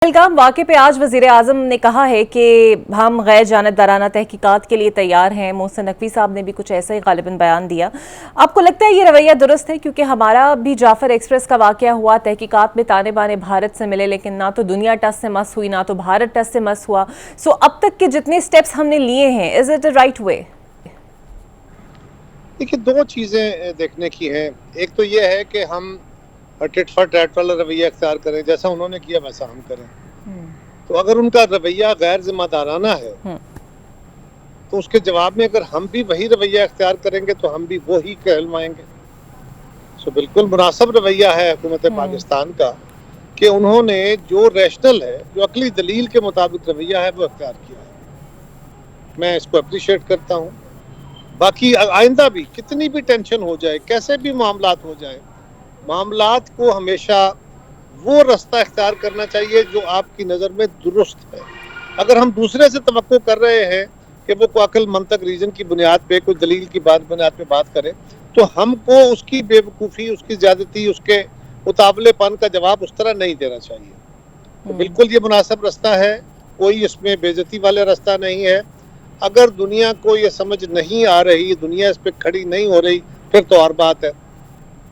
पहलगाम वाक़े पे आज वज़ीर आज़म ने कहा है कि हम गैर जानिबदाराना तहकीकात के लिए तैयार हैं। मोहसिन नकवी साहब ने भी कुछ ऐसा ही गालिबन बयान दिया। आपको लगता है ये रवैया दुरुस्त है? क्योंकि हमारा भी जाफ़र एक्सप्रेस का वाक़या हुआ, तहकीकात में ताने बाने भारत से मिले, लेकिन ना तो दुनिया टस से मस हुई, ना तो भारत टस से मस हुआ। सो अब तक के जितने स्टेप्स हमने लिए हैं, is it the right way? देखिए, दो चीज़ें देखने की हैं। एक तो ये है कि हम टिट फॉर टैट वाला रवैया अख्तियार करें, जैसा उन्होंने किया वैसा हम करें। तो अगर उनका रवैया गैर जिम्मेदाराना है तो उसके जवाब में अगर हम भी वही रवैया अख्तियार करेंगे तो हम भी वही कहलवाएंगे। सो बिल्कुल मुनासिब रवैया है हुकूमत पाकिस्तान का कि उन्होंने जो रैशनल है, जो अकली दलील के मुताबिक रवैया है, वो अख्तियार किया है। मैं इसको अप्रिशिएट करता हूँ। बाकी आइंदा भी कितनी भी टेंशन हो जाए, कैसे भी मामलात हो जाए, मामलात को हमेशा वो रास्ता इख्तियार करना चाहिए जो आपकी नज़र में दुरुस्त है। अगर हम दूसरे से तवक्को कर रहे हैं कि वो कोई अकल मंतक रीजन की बुनियाद पे, कोई दलील की बुनियाद पे बात करे, तो हमको उसकी बेवकूफ़ी, उसकी ज़्यादती, उसके उतावलेपन का जवाब उस तरह नहीं देना चाहिए। तो बिल्कुल ये मुनासिब रास्ता है, कोई इसमें बेइज्जती वाला रास्ता नहीं है। अगर दुनिया को ये समझ नहीं आ रही, दुनिया इस पर खड़ी नहीं हो रही, फिर तो और बात है।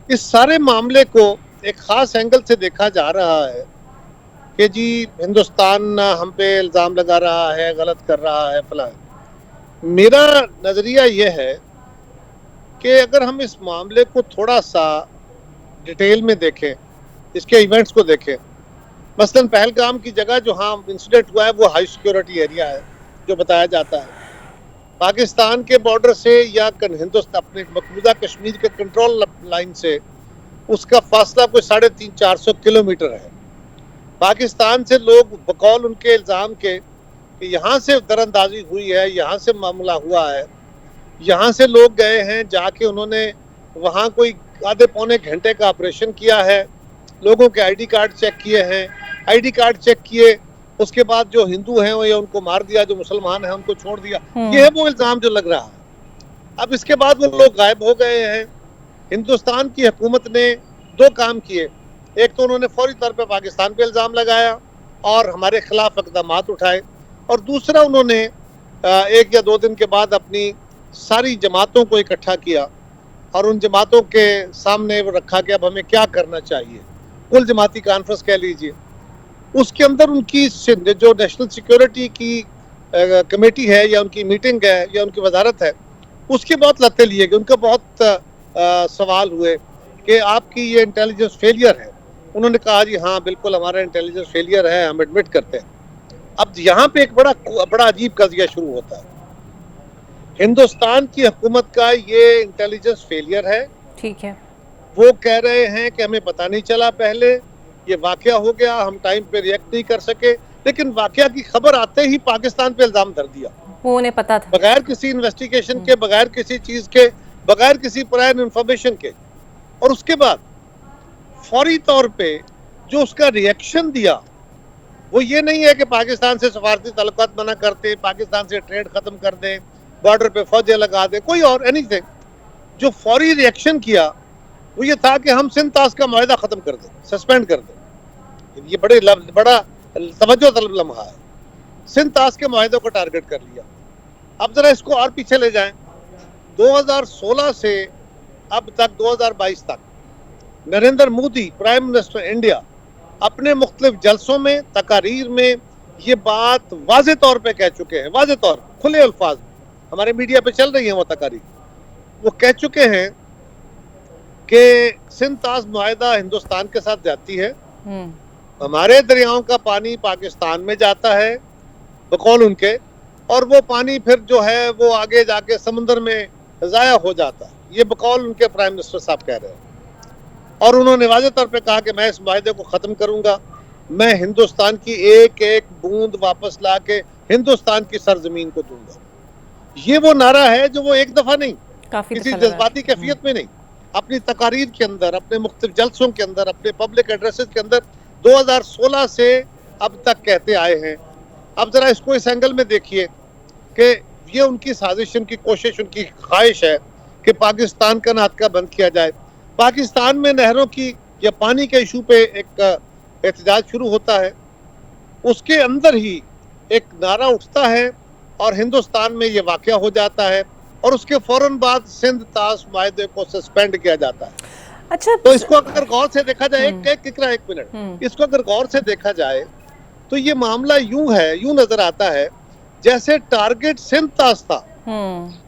इस सारे मामले को एक ख़ास एंगल से देखा जा रहा है कि जी हिंदुस्तान हम पे इल्ज़ाम लगा रहा है, गलत कर रहा है, फलां। मेरा नज़रिया ये है कि अगर हम इस मामले को थोड़ा सा डिटेल में देखें, इसके इवेंट्स को देखें, मसलन पहलगाम की जगह जहाँ इंसिडेंट हुआ है वो हाई सिक्योरिटी एरिया है, जो बताया जाता है पाकिस्तान के बॉर्डर से या हिंदुस्तान अपने मकबूजा कश्मीर के कंट्रोल लाइन से उसका फासला कोई 350-400 किलोमीटर है। पाकिस्तान से लोग बकौल उनके इल्ज़ाम के कि यहाँ से दरअंदाजी हुई है, यहाँ से मामला हुआ है, यहाँ से लोग गए हैं, जाके उन्होंने वहाँ कोई आधे पौने घंटे का ऑपरेशन किया है, लोगों के आईडी कार्ड चेक किए हैं, आईडी कार्ड चेक किए, उसके बाद जो हिंदू हैं वो उनको मार दिया, जो मुसलमान हैं उनको छोड़ दिया। ये है वो इल्ज़ाम जो लग रहा है। अब इसके बाद वो लोग गायब हो गए हैं। हिंदुस्तान की हुकूमत ने दो काम किए, एक तो उन्होंने फौरी तौर पे पाकिस्तान पे इल्ज़ाम लगाया और हमारे खिलाफ इक़दामात उठाए, और दूसरा उन्होंने 1 या 2 दिन के बाद अपनी सारी जमातों को इकट्ठा किया और उन जमातों के सामने वो रखा कि अब हमें क्या करना चाहिए। कुल जमाती कॉन्फ्रेंस कह लीजिए। उसके अंदर उनकी जो नेशनल सिक्योरिटी की कमेटी है या उनकी मीटिंग है या उनकी वजारत है, उसके बहुत लत्ते लिए गए। उनका बहुत सवाल हुए कि आपकी ये इंटेलिजेंस फेलियर है। उन्होंने कहा जी हाँ बिल्कुल हमारा इंटेलिजेंस फेलियर है, हम एडमिट करते हैं। अब यहाँ पे एक बड़ा अजीब कज़िया शुरू होता है। हिंदुस्तान की हुकूमत का ये इंटेलिजेंस फेलियर है, ठीक है, वो कह रहे हैं कि हमें पता नहीं चला, पहले ये वाकया हो गया, हम टाइम पे रिएक्ट नहीं कर सके, लेकिन वाकया की खबर आते ही पाकिस्तान पे इल्जाम धर दिया। वो उन्हें पता था, बगैर किसी इन्वेस्टिगेशन के, बगैर किसी चीज के, बगैर किसी प्रायर इंफॉर्मेशन के। और उसके बाद फौरी तौर पे जो उसका रिएक्शन दिया वो ये नहीं है कि पाकिस्तान से सफारती ताल्लुकात बना करते, पाकिस्तान से ट्रेड खत्म कर दें, बॉर्डर पे फौजें लगा दें, कोई और एनीथिंग। जो फौरी रिएक्शन किया वो ये था कि हम सिंध ताश का मुआहदा खत्म कर दें, सस्पेंड कर दें। ये बड़ा तवज्जो तलब लम्हा है। सिंध ताश के मुआहदे को टारगेट कर लिया। अब जरा इसको और पीछे ले जाएं, 2016 से अब तक 2022 तक Narendra Modi prime minister India अपने मुख्तलिफ जलसों में, तकारीर में ये बात वाज़े तौर पे कह चुके हैं, वाज़े तौर खुले अल्फाज में, हमारे मीडिया पे चल रही है वो तकारीर। वो कह चुके हैं कि सिंध ताश मुआहदा हिंदुस्तान के साथ जाती है, हमारे दरियाओं का पानी पाकिस्तान में जाता है बकौल उनके, और वो पानी फिर जो है वो आगे जाके समुंदर में ज़ाया हो जाता है। ये बकौल उनके प्राइम मिनिस्टर साहब कह रहे हैं। और उन्होंने वाज़े तौर पे कहा कि मैं इस मुआहदे को ख़त्म करूँगा, मैं हिंदुस्तान की एक एक बूंद वापस ला के हिंदुस्तान की सरजमीन को दूंगा। ये वो नारा है जो वो एक दफ़ा नहीं, किसी जज्बाती कैफियत में नहीं, अपनी तकारीर के अंदर, अपने मुख्तलिफ जलसों के अंदर, अपने पब्लिक एड्रेसेस के अंदर 2016 से अब तक कहते आए हैं। अब ज़रा इसको इस एंगल में देखिए कि ये उनकी साजिश, उनकी कोशिश, उनकी ख्वाहिश है कि पाकिस्तान का नातका बंद किया जाए। पाकिस्तान में नहरों की या पानी के इशू पे एक एहतजाज शुरू होता है, اس کے اندر ہی ایک نعرہ اٹھتا ہے اور ہندوستان میں یہ واقعہ ہو جاتا ہے اور اس کے فوراً بعد سندھ طاس معاہدے کو سسپینڈ کیا جاتا ہے. اچھا تو اس کو اگر غور سے دیکھا جائے ایک منٹ, اس کو اگر غور سے دیکھا جائے تو یہ معاملہ یوں نظر آتا ہے جیسے ٹارگٹ سندھ طاس تھا.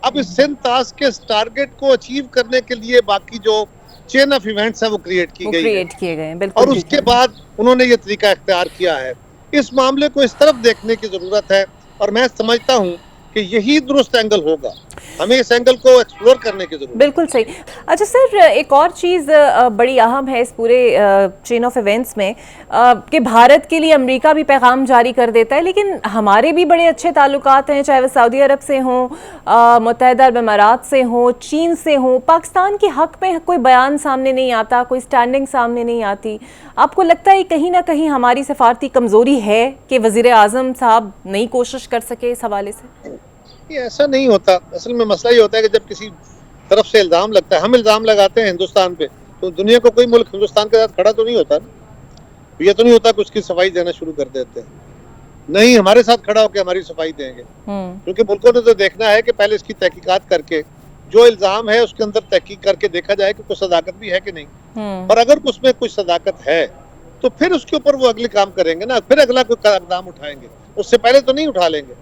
اب اس سندھ طاس کے ٹارگٹ کو اچیو کرنے کے لیے باقی جو چین آف ایونٹس ہے وہ کریٹ کی گئی ہے اور اس کے بعد انہوں نے یہ طریقہ اختیار کیا ہے. اس معاملے کو اس طرف دیکھنے کی ضرورت ہے اور میں سمجھتا ہوں کہ یہی درست اینگل ہوگا. ہمیں اس اینگل کو ایکسپلور کرنے کی ضرورت. بالکل صحیح. اچھا سر, ایک اور چیز بڑی اہم ہے اس پورے چین آف ایونٹس میں کہ بھارت کے لیے امریکہ بھی پیغام جاری کر دیتا ہے, لیکن ہمارے بھی بڑے اچھے تعلقات ہیں, چاہے وہ سعودی عرب سے ہوں, متحدہ عرب امارات سے ہوں, چین سے ہوں. پاکستان کے حق میں کوئی بیان سامنے نہیں آتا, کوئی سٹینڈنگ سامنے نہیں آتی. آپ کو لگتا ہے کہیں نہ کہیں ہماری سفارتی کمزوری ہے کہ وزیر اعظم صاحب نئی کوشش کر سکے اس حوالے سے؟ ایسا نہیں ہوتا. اصل میں مسئلہ یہ ہوتا ہے کہ جب کسی طرف سے الزام لگتا ہے, ہم الزام لگاتے ہیں ہندوستان پہ, تو دنیا کو کوئی ملک ہندوستان کے ساتھ کھڑا تو نہیں ہوتا نا. یہ تو نہیں ہوتا کہ اس کی صفائی دینا شروع کر دیتے ہیں. نہیں, ہمارے ساتھ کھڑا ہو کے ہماری صفائی دیں گے, کیونکہ ملکوں نے تو دیکھنا ہے کہ پہلے اس کی تحقیقات کر کے جو الزام ہے اس کے اندر تحقیق کر کے دیکھا جائے کہ کوئی صداقت بھی ہے کہ نہیں, اور اگر اس میں کچھ صداقت ہے تو پھر اس کے اوپر وہ اگلے کام کریں گے نا, پھر اگلا کوئی اقدام اٹھائیں گے. اس سے پہلے تو نہیں اٹھا لیں گے.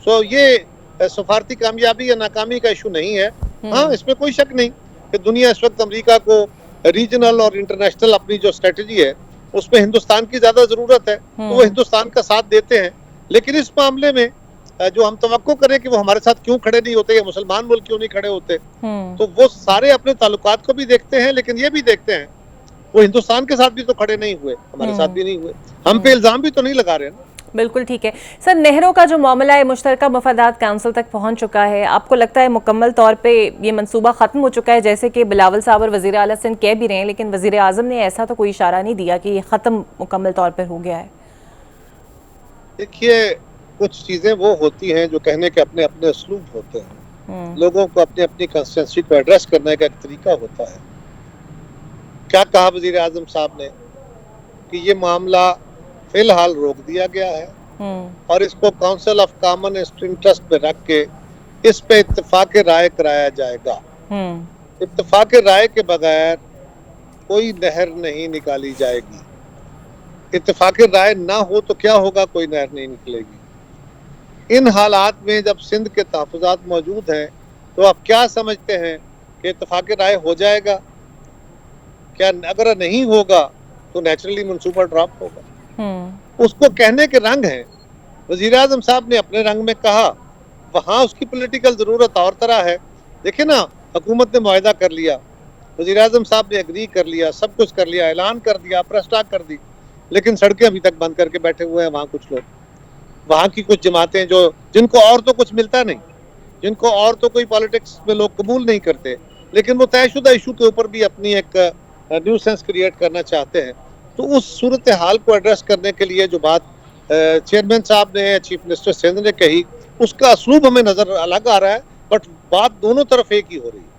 سو یہ سفارتی کامیابی یا ناکامی کا ایشو نہیں ہے. ہاں, اس میں کوئی شک نہیں کہ دنیا اس وقت امریکہ کو ریجنل اور انٹرنیشنل اپنی جو اسٹریٹجی ہے اس میں ہندوستان کی زیادہ ضرورت ہے, تو وہ ہندوستان کا ساتھ دیتے ہیں. لیکن اس معاملے میں جو ہم توقع کریں کہ وہ ہمارے ساتھ کیوں کھڑے نہیں ہوتے یا مسلمان ملک کیوں نہیں کھڑے ہوتے, تو وہ سارے اپنے تعلقات کو بھی دیکھتے ہیں, لیکن یہ بھی دیکھتے ہیں وہ ہندوستان کے ساتھ بھی تو کھڑے نہیں ہوئے, ہمارے ساتھ بھی نہیں ہوئے, ہم پہ الزام بھی تو نہیں لگا رہے نا. بالکل ٹھیک ہے سر. نہروں کا جو معاملہ ہے مشترکہ مفادات کونسل تک پہنچ چکا ہے, آپ کو لگتا ہے مکمل طور پہ یہ منصوبہ ختم ہو چکا ہے, جیسے کہ بلاول صاحب اور وزیر اعلیٰ سندھ کہہ بھی رہے ہیں, لیکن وزیر اعظم نے ایسا تو کوئی اشارہ نہیں دیا کہ یہ ختم مکمل طور پر ہو گیا ہے؟ دیکھیے, کچھ چیزیں وہ ہوتی ہیں جو کہنے کے اپنے اپنے اسلوب ہوتے ہیں, لوگوں کو اپنی اپنی کنسٹیٹوئنسی کو ایڈریس کرنے کا ایک طریقہ ہوتا ہے. کیا کہا وزیر اعظم صاحب نے کہ یہ معاملہ فی الحال روک دیا گیا ہے اور اس کو کونسل آف کامن انٹرسٹ میں رکھ کے اس پہ اتفاق رائے کرایا جائے گا. اتفاق رائے کے بغیر کوئی نہر نہیں نکالی جائے گی. اتفاق رائے نہ ہو تو کیا ہوگا, کوئی نہر نہیں نکلے گی. ان حالات میں جب سندھ کے تحفظات موجود ہیں تو آپ کیا سمجھتے ہیں کہ اتفاق رائے ہو جائے گا؟ کیا اگر نہیں ہوگا تو نیچرلی منصوبہ ڈراپ ہوگا. اس کو کہنے کے رنگ ہیں. وزیر اعظم صاحب نے اپنے رنگ میں کہا, وہاں اس کی پولیٹیکل ضرورت اور طرح ہے. دیکھیں نا, حکومت نے معاہدہ کر لیا, وزیر اعظم صاحب نے ایگری کر لیا, سب کچھ کر لیا, اعلان کر دیا, پریس ٹاک کر دی, لیکن سڑکیں ابھی تک بند کر کے بیٹھے ہوئے ہیں وہاں کچھ لوگ. وہاں کی کچھ جماعتیں جن کو اور تو کچھ ملتا نہیں, جن کو اور تو کوئی پالیٹکس میں لوگ قبول نہیں کرتے, لیکن وہ طے شدہ ایشو کے اوپر بھی اپنی ایک نیو سینس کریٹ کرنا چاہتے ہیں. تو اس صورتحال کو ایڈریس کرنے کے لیے جو بات چیئرمین صاحب نے, چیف منسٹر سندھ نے کہی, اس کا اسلوب ہمیں نظر الگ آ رہا ہے, بٹ بات دونوں طرف ایک ہی ہو رہی ہے.